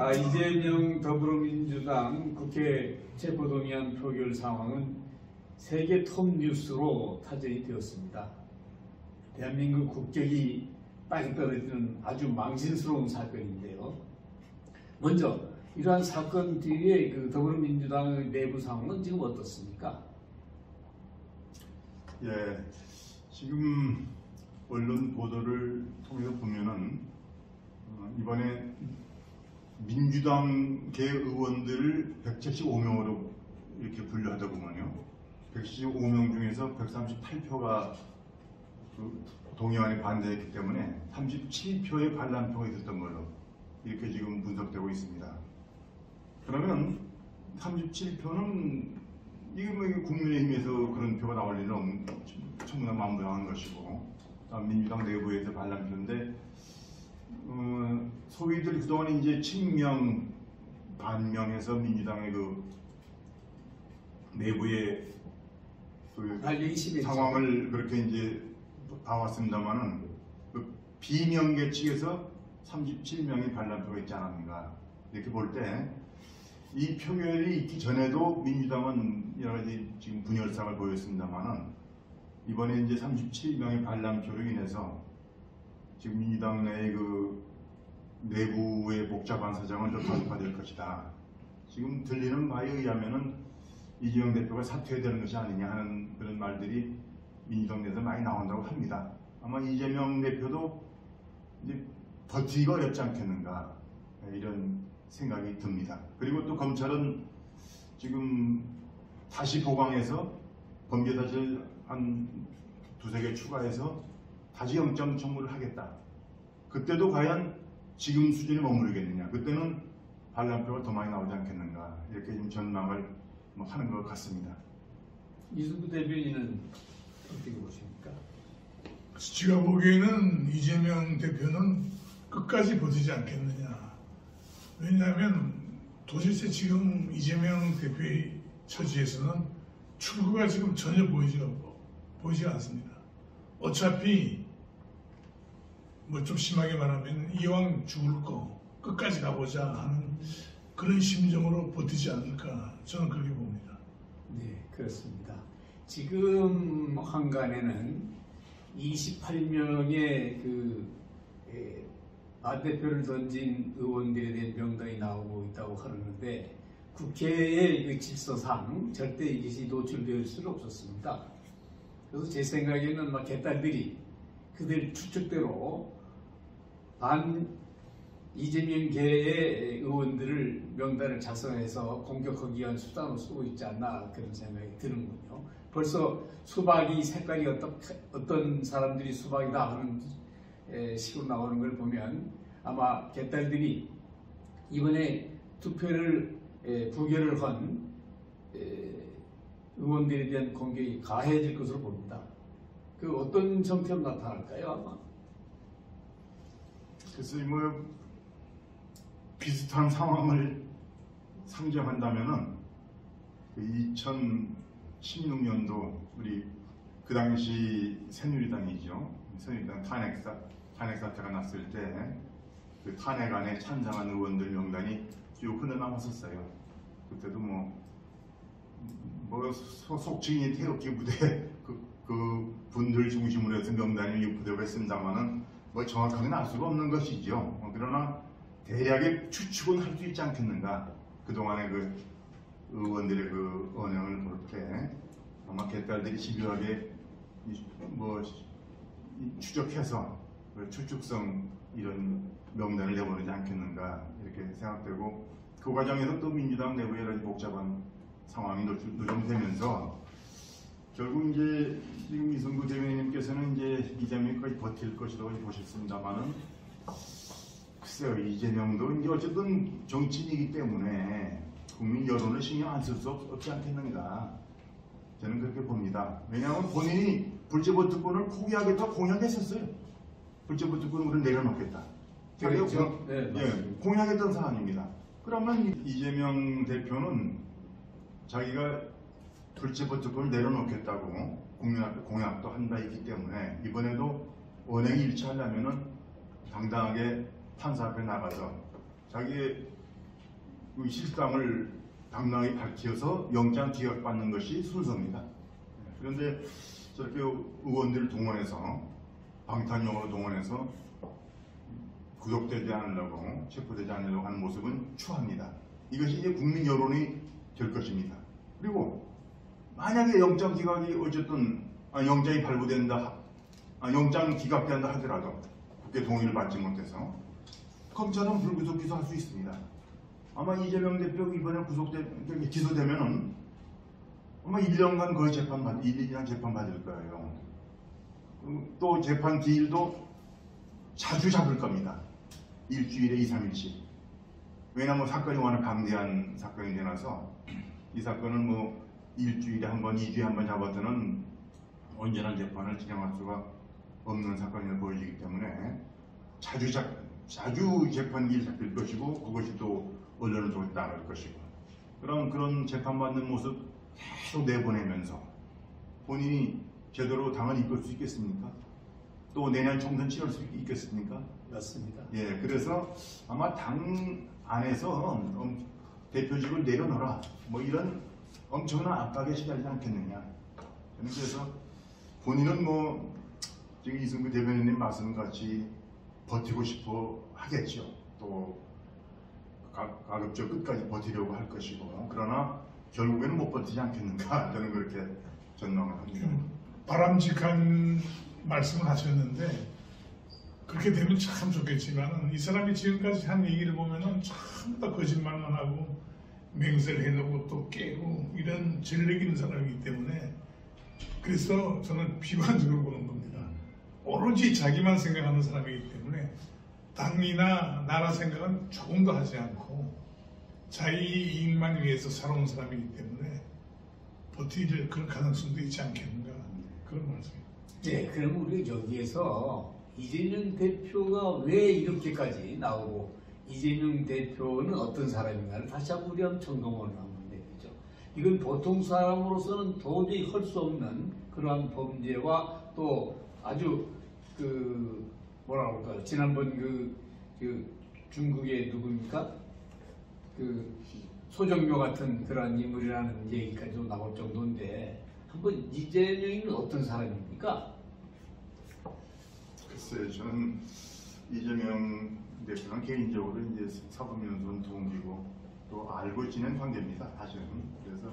이재명 더불어민주당 국회 체포동의안 표결 상황은 세계 톱 뉴스로 타전이 되었습니다. 대한민국 국격이 땅에 떨어지는 아주 망신스러운 사건인데요. 먼저 이러한 사건 뒤에 그 더불어민주당의 내부 상황은 지금 어떻습니까? 예, 지금 언론 보도를 통해서 보면은 이번에 민주당계 의원들을 175명으로 이렇게 분류하다 보면요, 175명 중에서 138표가 그 동의안에 반대했기 때문에 37표의 반란표가 있었던 걸로 이렇게 지금 분석되고 있습니다. 그러면 37표는 이게 뭐 국민의힘에서 그런 표가 나올 일은 청문회 만무량한 것이고, 민주당 내부에서 반란표인데, 소위들 그동안 이제 친명 반명해서 민주당의 그 내부의 그 상황을 그렇게 이제 봐왔습니다만은, 그 비명계 측에서 37명의 반란표가 있지 않았는가 이렇게 볼 때, 이 표결이 있기 전에도 민주당은 여러 가지 지금 분열상을 보였습니다만은, 이번에 이제 37명의 반란표로 인해서 지금 민주당 내의 그 내부의 복잡한 사정은 좀 단파될 것이다. 지금 들리는 바에 의하면은 이재명 대표가 사퇴해야 되는 것이 아니냐 하는 그런 말들이 민주당 내에서 많이 나온다고 합니다. 아마 이재명 대표도 이제 버티기가 어렵지 않겠는가 이런 생각이 듭니다. 그리고 또 검찰은 지금 다시 보강해서 범죄 사실 한 두세 개 추가해서 다시 영장 청구를 하겠다. 그때도 과연 지금 수준에 머무르겠느냐, 그때는 반란표가 더 많이 나오지 않겠는가 이렇게 좀 전망을 하는 것 같습니다. 이승구 대변인은 어떻게 보십니까? 제가 보기에는 이재명 대표는 끝까지 버티지 않겠느냐. 왜냐하면 도대체 지금 이재명 대표의 처지에서는 출구가 지금 전혀 보이지 않습니다. 어차피 뭐 좀 심하게 말하면 이왕 죽을 거 끝까지 가보자 하는 그런 심정으로 버티지 않을까, 저는 그렇게 봅니다. 네, 그렇습니다. 지금 한간에는 28명의 반대표를 던진 의원들에 대한 명단이 나오고 있다고 하는데, 국회의 그 질서상 절대 이것이 노출될 수는 없었습니다. 그래서 제 생각에는 막 개딸들이 그들 추측대로 이재명계의 의원들을 명단을 작성해서 공격하기 위한 수단으로 쓰고 있지 않나 그런 생각이 드는군요. 벌써 수박이 색깔이 어떤 사람들이 수박이다 하는 식으로 나오는 걸 보면 아마 개딸들이 이번에 투표를 부결을 한 의원들에 대한 공격이 가해질 것으로 봅니다. 그 어떤 형태로 나타날까요, 아마? 그래서 뭐 비슷한 상황을 상정한다면은 2016년도 우리 그 당시 새누리당이죠. 새누리당 탄핵 사태가 났을 때 그 탄핵안에 찬성한 의원들 명단이 쭉 흘러나왔었어요. 그때도 뭐 속칭이 태극기 부대 그 분들 중심으로 해서 명단이 유포되고 했습니다만은 뭐 정확하게는 알 수가 없는 것이죠. 그러나 대략의 추측은 할 수 있지 않겠는가. 그동안의 그 의원들의 그 언행을 볼 때 아마 개딸들이 집요하게 추적해서 추측성 이런 명단을 내보내지 않겠는가 이렇게 생각되고, 그 과정에서 또 민주당 내부에 여러 복잡한 상황이 노정되면서 결국 이제 지금 이승구 대변인님께서는 이제 이재명이 거의 버틸 것이라고 보셨습니다만은, 글쎄요, 이재명도 이제 어쨌든 정치인이기 때문에 국민 여론을 신경 안 쓸 수 없지 않겠는가, 저는 그렇게 봅니다. 왜냐하면 본인이 불체포특권을 포기하겠다고 공약했었어요. 불체포특권을 내려놓겠다. 그렇죠. 네, 공약했던 사안입니다. 그러면 이재명 대표는 자기가 불체포특권을 내려놓겠다고 국민 앞에 공약도 한 바 있기 때문에 이번에도 언행이 일치하려면은 당당하게 판사 앞에 나가서 자기의 그 실상을 당당히 밝혀서 영장 기각받는 것이 순서입니다. 그런데 저렇게 의원들을 동원해서 방탄용으로 동원해서 구속되지 않으려고 체포되지 않으려고 하는 모습은 추합니다. 이것이 이제 국민 여론이 될 것입니다. 그리고 만약에 영장 기각이 어쨌든 영장이 발부된다, 영장 기각된다 하더라도 국회 동의를 받지 못해서 검찰은 불구속 기소할 수 있습니다. 아마 이재명 대표 이번에 기소되면은 아마 1년간 거의 1년 재판 받을 거예요. 또 재판 기일도 자주 잡을 겁니다. 일주일에 2, 3일씩. 왜냐하면 사건이 워낙 강대한 사건이 되나서 이 사건은 뭐 일주일에 한 번, 2주에 한 번 잡아서는 언제나 재판을 진행할 수가 없는 사건이 보여지기 때문에 자주 재판 기일 잡힐 것이고 그것이 또 언론을 통해 나갈 것이고 그런 재판받는 모습 계속 내보내면서 본인이 제대로 당을 이끌 수 있겠습니까? 또 내년 총선 치를 수 있겠습니까? 맞습니다. 예, 그래서 아마 당 안에서 대표직을 내려놓아라 뭐 이런 엄청난 압박에 시달리지 않겠느냐. 저는 그래서 본인은 뭐 지금 이승구 대변인님 말씀같이 버티고 싶어 하겠죠. 또 가급적 끝까지 버티려고 할 것이고 그러나 결국에는 못 버티지 않겠는가 저는 그렇게 전망을 합니다. 바람직한 말씀을 하셨는데 그렇게 되면 참 좋겠지만 이 사람이 지금까지 한 얘기를 보면은 전부 다 거짓말만 하고 맹세를 해놓고 또 깨고 이런 전력 있는 사람이기 때문에 그래서 저는 비관적으로 보는 겁니다. 오로지 자기만 생각하는 사람이기 때문에 당이나 나라 생각은 조금도 하지 않고 자기 이익만 위해서 살아온 사람이기 때문에 버틸 그런 가능성도 있지 않겠는가 그런 말씀입니다. 네, 그럼 우리 여기에서 이재명 대표가 왜 이렇게까지 나오고 이재명 대표는 어떤 사람인가를 다시 한번 우리 한번 점검을 한번 해보죠. 이건 보통 사람으로서는 도저히 할 수 없는 그러한 범죄와 또 아주 뭐라고 할까요? 지난번 중국의 누굽니까? 소정묘 같은 그런 인물이라는 얘기까지도 나올 정도인데 한번 이재명이는 어떤 사람입니까? 글쎄요, 저는 이재명 대표는 개인적으로 이제 사법연수원 동기고 또 알고 지낸 관계입니다. 사실은. 그래서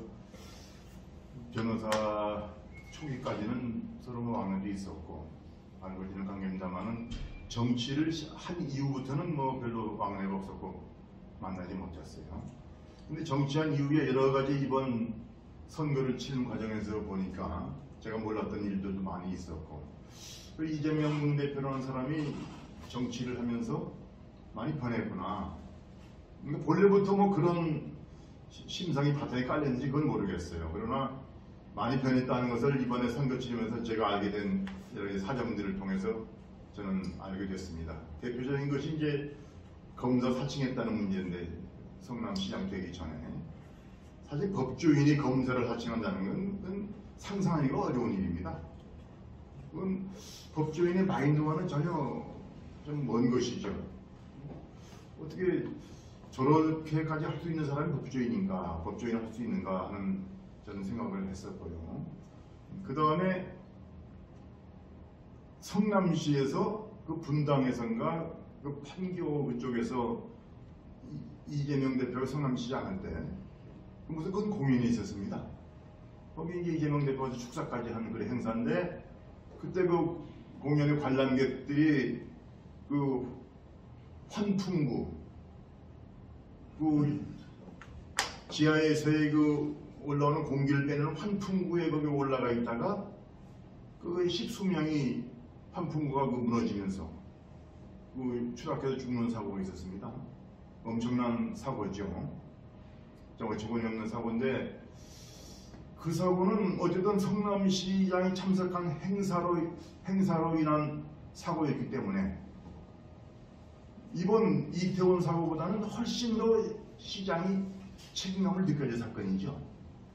변호사 초기까지는 서로 왕래도 있었고 알고 지낸 관계입니다만은 정치를 한 이후부터는 뭐 별로 왕래가 없었고 만나지 못했어요. 근데 정치한 이후에 여러 가지 이번 선거를 치는 과정에서 보니까 제가 몰랐던 일들도 많이 있었고 이재명 대표라는 사람이 정치를 하면서 많이 변했구나. 그러니까 본래부터 뭐 그런 심상이 바탕에 깔렸는지 그건 모르겠어요. 그러나 많이 변했다는 것을 이번에 선거 치르면서 제가 알게 된 여러 가지 사정들을 통해서 저는 알게 됐습니다. 대표적인 것이 이제 검사 사칭했다는 문제인데 성남시장 되기 전에 사실 법조인이 검사를 사칭한다는 건 상상하기가 어려운 일입니다. 그건 법조인의 마인드와는 전혀 좀 먼 것이죠. 어떻게 저렇게까지 할 수 있는 사람이 법조인인가, 법조인을 할 수 있는가 하는 저는 생각을 했었고요. 그 다음에 성남시에서 그 분당에선가 그 판교 그쪽에서 이재명 대표가 성남시장 할 때 무슨 그건 공연이 있었습니다. 거기 이제 이재명 대표가 축사까지 하는 그런 행사인데 그때 그 공연의 관람객들이 그 환풍구 그 지하에서의 그 올라오는 공기를 빼는 환풍구에 거기 올라가 있다가 그 십수명이 환풍구가 그 무너지면서 그 추락해서 죽는 사고가 있었습니다. 엄청난 사고죠. 정말 어처구니 없는 사고인데 그 사고는 어쨌든 성남시장이 참석한 행사로 인한 사고였기 때문에 이번 이태원 사고보다는 훨씬 더 시장이 책임감을 느껴질 사건이죠.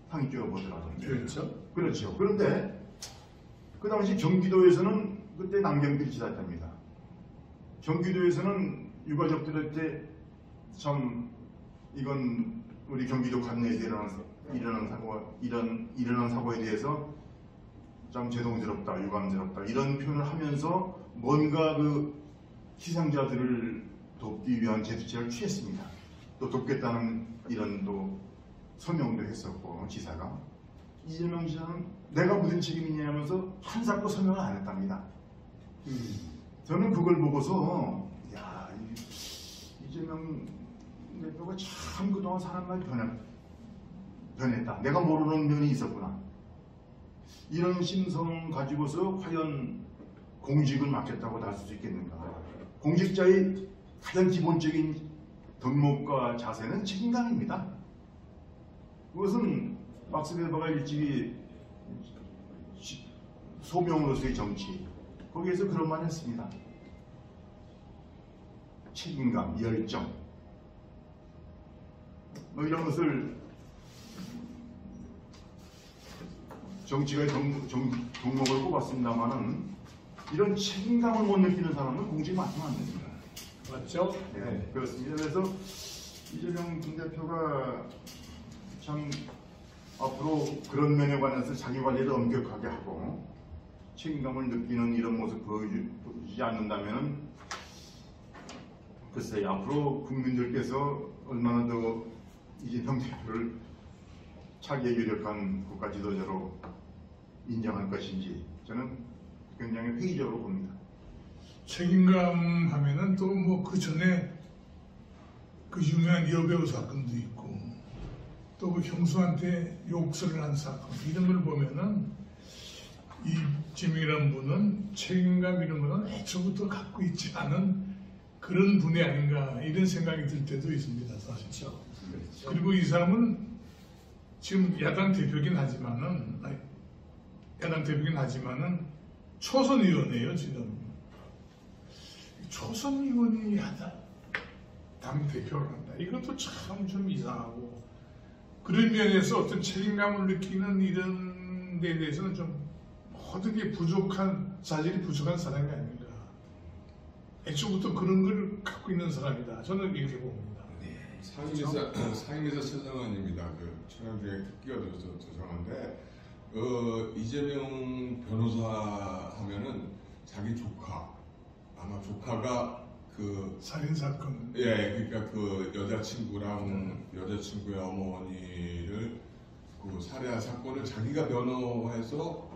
상위 쪽에 보더라도. 그렇죠. 그렇죠. 그런데 그 당시 경기도에서는 그때 남경필 지사였답니다. 경기도에서는 유가족들한테 참 이건 우리 경기도 관내에서 일어난 사고에 대해서 참 죄송스럽다, 유감스럽다 이런 표현을 하면서 뭔가 그 희생자들을 돕기 위한 제스처를 취했습니다. 또 돕겠다는 이런 또 서명도 했었고 지사가 이재명 지사는 내가 무슨 책임이냐 하면서 한 사건 서명을 안 했답니다. 저는 그걸 보고서 야 이재명 대표가 참 그동안 사람 많이 변했다. 내가 모르는 면이 있었구나. 이런 심성 가지고서 과연 공직을 맡겠다고 나설 수 있겠는가. 공직자의 가장 기본적인 덕목과 자세는 책임감입니다. 그것은 막스 베버가 일찍이 소명으로서의 정치 거기에서 그런 말 했습니다. 책임감, 열정 뭐 이런 것을 정치가의 덕목을 꼽았습니다만은 이런 책임감을 못 느끼는 사람은 공직 맡으면 안 됩니다. 맞죠? 네, 그렇습니다. 그래서 이재명 대표가 참 앞으로 그런 면에 관해서 자기 관리를 엄격하게 하고 책임감을 느끼는 이런 모습 보여주지 않는다면 글쎄 앞으로 국민들께서 얼마나 더 이재명 대표를 차기의 유력한 국가 지도자로 인정할 것인지 저는 굉장히 회의적으로 봅니다. 책임감 하면은 또 뭐 그 전에 그 유명한 여배우 사건도 있고 또 그 형수한테 욕설을 한 사건 이런 걸 보면은 이재명이라는 분은 책임감 이런 거는 애초부터 갖고 있지 않은 그런 분이 아닌가 이런 생각이 들 때도 있습니다. 사실. 그렇죠. 그리고 이 사람은 지금 야당 대표긴 하지만은 초선 의원이에요 지금. 초선 의원이 당 대표를 한다. 이것도 참 좀 이상하고 그런 면에서 어떤 책임감을 느끼는 이런 데에 대해서는 좀 모든 게 자질이 부족한 사람이 아닌가. 애초부터 그런 걸 갖고 있는 사람이다. 저는 이렇게 봅니다. 상임이사 최성환입니다. 그 촬영 중에 듣기가 들어서 죄송한데 이재명 변호사 하면은 자기 조카 아마 조카가 그 살인 사건. 그러니까 그 여자친구의 어머니를 그 살해한 사건을 자기가 변호해서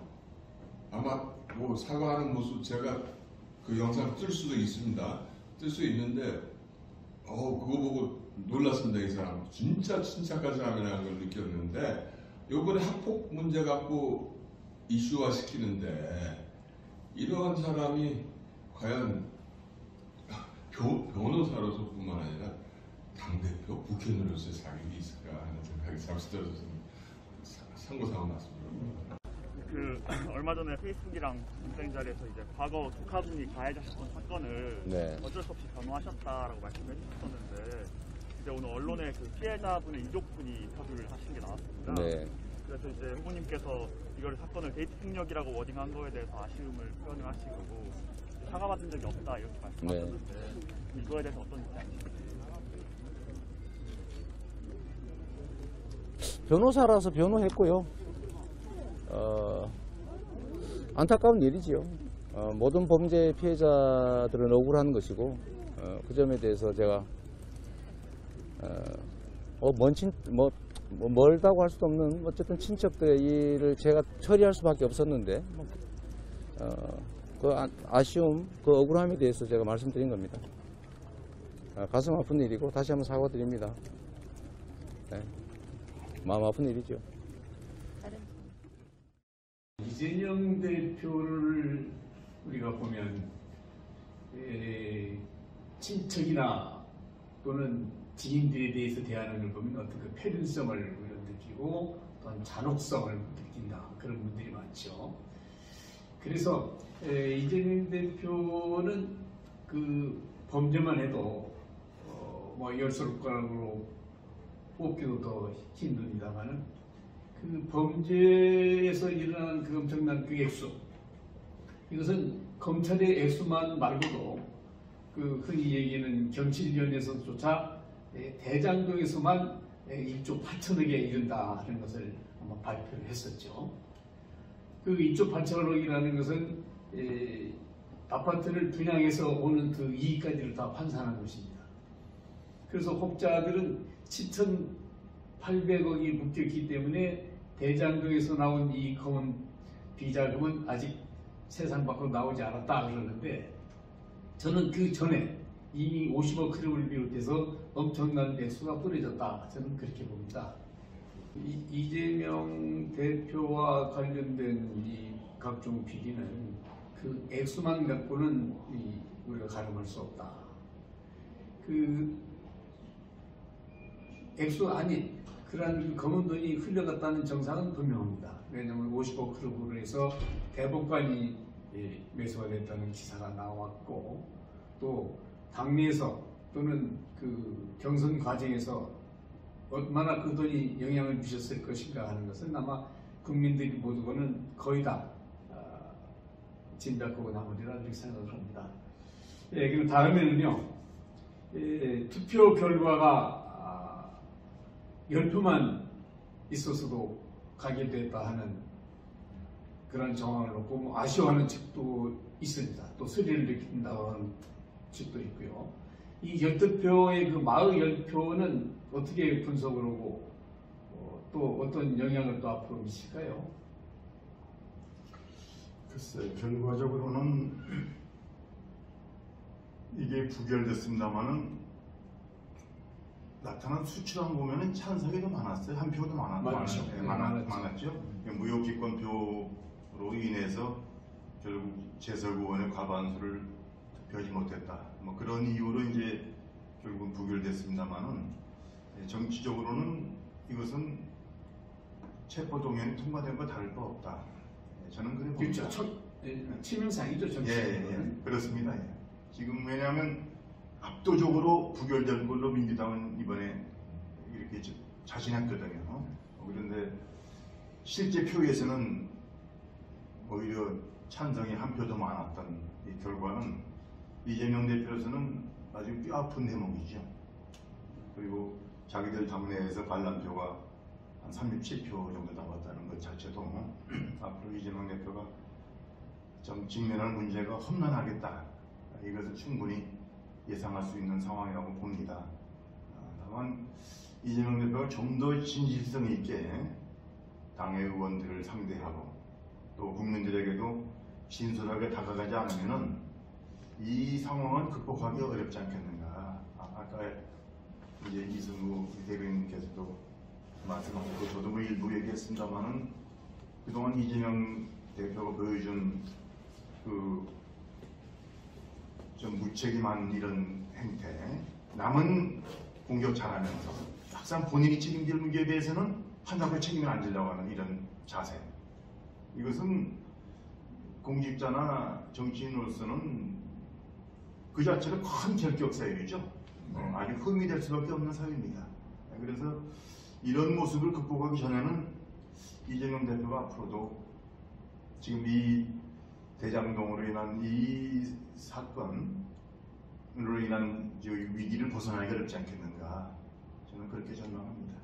아마 뭐 사과하는 모습 제가 그 영상 뜰 수도 있습니다. 뜰 수 있는데 그거 보고 놀랐습니다. 이 사람 진짜 침착한 사람이라는 걸 느꼈는데 요번에 학폭 문제 갖고 이슈화 시키는데 이러한 사람이 과연 변호사로서뿐만 아니라 당대표 국회의원으로서의 자격이 있을까 하는 생각이 잠시 들어서 상고상을 말씀드립니다. 얼마 전에 페이스북이랑 공장 자리에서 이제 과거 조카분이 가해자셨던 사건을 어쩔 수 없이 변호하셨다라고 말씀해 주셨었는데 이제 오늘 언론에 그 피해자분의 유족분이 인터뷰를 하신 게 나왔습니다. 그래서 이제 후보님께서 이걸 사건을 데이트 폭력이라고 워딩한 거에 대해서 아쉬움을 표현을 하시고 사과받은 적이 없다 이렇게 말씀하셨는데 이거에 대해서 어떤 입장이신지? 변호사라서 변호했고요. 안타까운 일이지요. 모든 범죄 피해자들은 억울한 것이고 그 점에 대해서 제가 멀다고 할 수도 없는 어쨌든 친척들의 일을 제가 처리할 수밖에 없었는데 그 아쉬움, 그 억울함에 대해서 제가 말씀드린 겁니다. 가슴 아픈 일이고 다시 한번 사과드립니다. 마음 아픈 일이죠. 이재명 대표를 우리가 보면 친척이나 또는 지인들에 대해서 대하는 걸 보면 어떤 그 패륜성을 우리가 느끼고 또는 잔혹성을 느낀다 그런 분들이 많죠. 그래서 이재명 대표는 그 범죄만 해도 뭐 열쇠가락으로 뽑기도 더 힘듭니다만은 그 범죄에서 일어난 그 엄청난 그 액수 이것은 검찰의 액수만 말고도 그 흔히 얘기하는 경찰위원회에서조차 대장동에서만 1조 8천억에 이른다 하는 것을 아마 발표를 했었죠. 그 1조 8천억이라는 것은 아파트를 분양해서 오는 그 이익까지를 다 환산한 것입니다. 그래서 혹자들은 7,800억이 묶였기 때문에 대장동에서 나온 이 검은 비자금은 아직 세상 밖으로 나오지 않았다 그러는데, 저는 그 전에 이미 50억 클럽을 비롯해서 엄청난 액수가 뿌려졌다, 저는 그렇게 봅니다. 이재명 대표와 관련된 이 각종 비리는 그 액수만 갖고는 우리가 가늠할 수 없다. 그 액수 아닌 그러한 검은 돈이 흘러갔다는 정상은 분명합니다. 왜냐하면 50억 클럽으로 해서 대법관이 매수가 됐다는 기사가 나왔고, 또 당내에서 또는 그 경선 과정에서 얼마나 그 돈이 영향을 미쳤을 것인가 하는 것은 아마 국민들이 모두는 거의 다 짐작하고 나머지라 그렇게 생각을 합니다. 그리고 다음에는요, 투표 결과가 10표만 있었어도 가결됐다 하는 그런 정황을 놓고 아쉬워하는 측도 있습니다. 또 소리를 느낀다고 하는 측도 있고요. 이 12표의 그 40표는 어떻게 분석을 하고 또 어떤 영향을 또 앞으로 미칠까요? 글쎄, 결과적으로는 이게 부결됐습니다만은 나타난 수치만 보면은 찬성이 더 많았어요. 한 표도 많았죠. 무효기권표로 인해서 결국 재설구원의 과반수를 득표하지 못했다. 뭐 그런 이유로 이제 결국은 부결됐습니다만은 정치적으로는 이것은 체포동의안이 통과된 거 다를 바 없다. 저는 그래 봅니다. 그렇죠. 치명상이죠, 정치. 그렇습니다. 지금 왜냐하면 압도적으로 부결된 걸로 민주당은 이번에 이렇게 자신했거든요. 그런데 실제 표에서는 오히려 찬성이 한 표 더 많았던 이 결과는 이재명 대표로서는 아주 뼈아픈 대목이죠. 그리고 자기들 당내에서 반란표가 한 37표 정도 나왔다는 것 자체도 앞으로 이재명 대표가 좀 직면할 문제가 험난하겠다, 이것을 충분히 예상할 수 있는 상황이라고 봅니다. 다만 이재명 대표가 좀 더 진실성 있게 당의 의원들을 상대하고 또 국민들에게도 진솔하게 다가가지 않으면은 이 상황은 극복하기 어렵지 않겠는가. 아까 이제 이승우 대변인께서도 말씀하셨고 저도 뭐 일부 얘기했습니다만은 그동안 이재명 대표가 보여준 그 좀 무책임한 이런 행태, 남은 공격 잘하면서 항상 본인이 책임질 문제에 대해서는 하나도 책임을 안 지려고 하는 이런 자세, 이것은 공직자나 정치인으로서는 그 자체로 큰 결격 사유이죠. 아주 흠이 될 수밖에 없는 사유입니다. 그래서 이런 모습을 극복하기 전에는 이재명 대표가 앞으로도 지금 이 대장동으로 인한 이 사건으로 인한 위기를 벗어나기 어렵지 않겠는가, 저는 그렇게 전망합니다.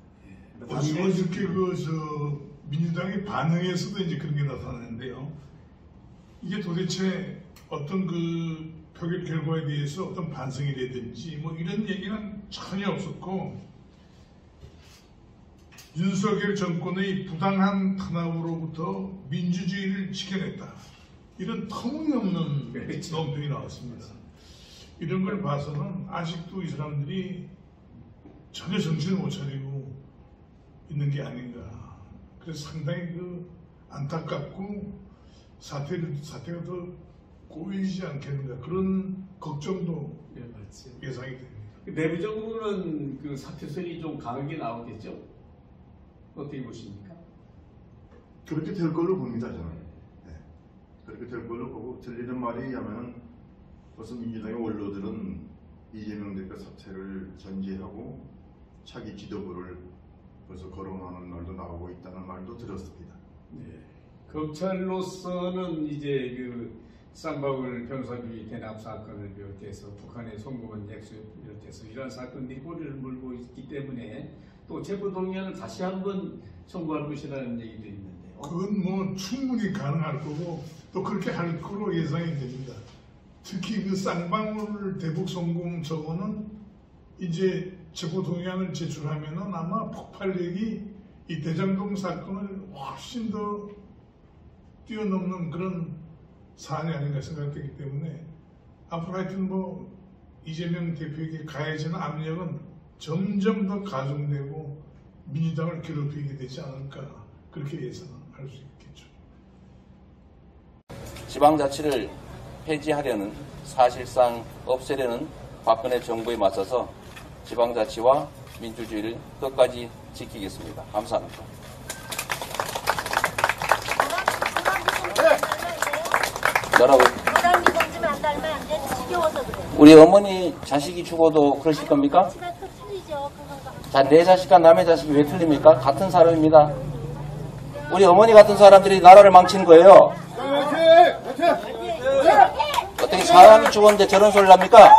어저께 민주당의 반응에서도 이제 그런 게 나타나는데요. 이게 도대체 어떤 그 표결 결과에 대해서 어떤 반성이라든지 뭐 이런 얘기는 전혀 없었고, 윤석열 정권의 부당한 탄압으로부터 민주주의를 지켜냈다, 이런 터무니없는 논평이 나왔습니다. 이런 걸 봐서는 아직도 이 사람들이 전혀 정신을 못 차리고 있는 게 아닌가. 그래서 상당히 안타깝고 사태가 더 꼬이지 않겠는가, 그런 걱정도 예상이 됩니다. 내부적으로는 그 사퇴설이 좀 강하게 나오겠죠? 어떻게 보십니까? 그렇게 될 걸로 봅니다, 저는. 그렇게 될 걸로 보고, 들리는 말에 의하면 벌써 민주당의 원로들은 이재명 대표 사퇴를 전제하고 차기 지도부를 벌써 거론하는 말도 나오고 있다는 말도 들었습니다. 검찰로서는 이제 그 쌍방울 변호사비 대납 사건을 비롯해서 북한의 송금원 액수를 비롯해서 이런 사건들이 꼬리를 물고 있기 때문에 또 체포 동의안을 다시 한번 청구할 것이라는 얘기도 있는데요. 그건 뭐 충분히 가능할 거고 또 그렇게 할 거로 예상이 됩니다. 특히 그 쌍방울 대북 송금 저거는 이제 체포 동의안을 제출하면은 아마 폭발력이 이 대장동 사건을 훨씬 더 뛰어넘는 그런 사안이 아닌가 생각되기 때문에 앞으로 하여튼 뭐 이재명 대표에게 가해지는 압력은 점점 더 가중되고 민주당을 괴롭히게 되지 않을까 그렇게 예상할 수 있겠죠. 지방자치를 폐지하려는 사실상 없애려는 박근혜 정부에 맞서서 지방자치와 민주주의를 끝까지 지키겠습니다. 감사합니다. 뭐라고요? 우리 어머니 자식이 죽어도 그러실 겁니까? 자, 내 자식과 남의 자식이 왜 틀립니까? 같은 사람입니다. 우리 어머니 같은 사람들이 나라를 망치는 거예요. 어떻게 사람이 죽었는데 저런 소리를 합니까?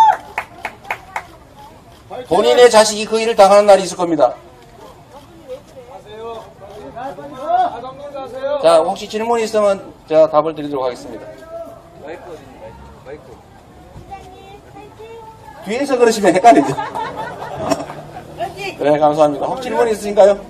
본인의 자식이 그 일을 당하는 날이 있을 겁니다. 자, 혹시 질문이 있으면 제가 답을 드리도록 하겠습니다. 뒤에서 그러시면 헷갈리죠. 네, 감사합니다. 혹시 질문이 있으신가요?